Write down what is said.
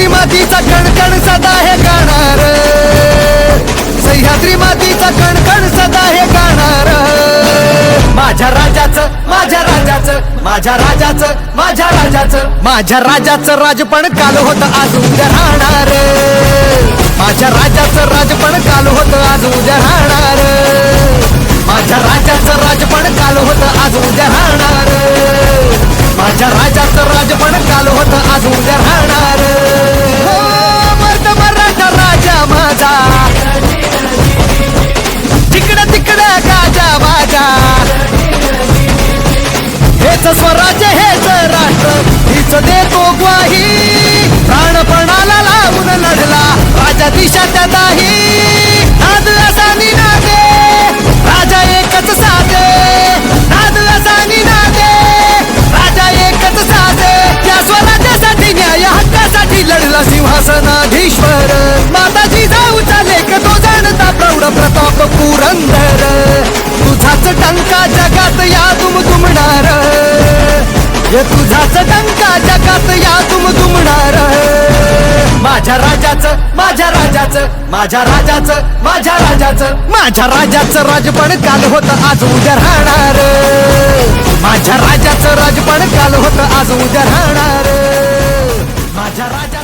मातीचा कणकण सदा हे गाणार, सह्याद्री मातीचा कणकण सदा हे गाणार. माझ्या राजाचं माझ्या राजाचं माझ्या राजाचं माझ्या राजाचं माझ्या राजाचं राजपण काल होतं आज उद्या राहणार. माझ्या राजाचं राजपण काल होतं आज उद्या राहणार. माझ्या राजाचं राजपण काल होतं आज उद्या राहणार. माझ्या राजाचं राजपण काल होतं आज उद्या राहणार. मराठा राजा माझा तिकडं तिकडं गाजा वाजा. हेच स्वराज्य हेच राष्ट्र हीच देतो ग्वाही. प्राणपणाला लावून लढला राजा दिशा त्या दाही. नाद असा निनादे राजा एकच साधे. नाद असा निनादे राजा एकच साधे. त्या स्वराज्यासाठी न्याय हक्कासाठी लढला सिंहासनाधीश्वर. माताजी जाऊचा लेख तो जाणता प्रौढ प्रताप पुरंदर. तुझाच टंका जगात या दुमदुमणार. तुझाच टंका जगात या दुमदुमणार. माझ्या राजाचं माझ्या राजाचं माझ्या राजाचं माझ्या राजाचं माझ्या राजाचं राजपण काल होतं आज उद्या राहणार. माझ्या राजाचं राजपण काल होतं आज उद्या राहणार. माझ्या राजा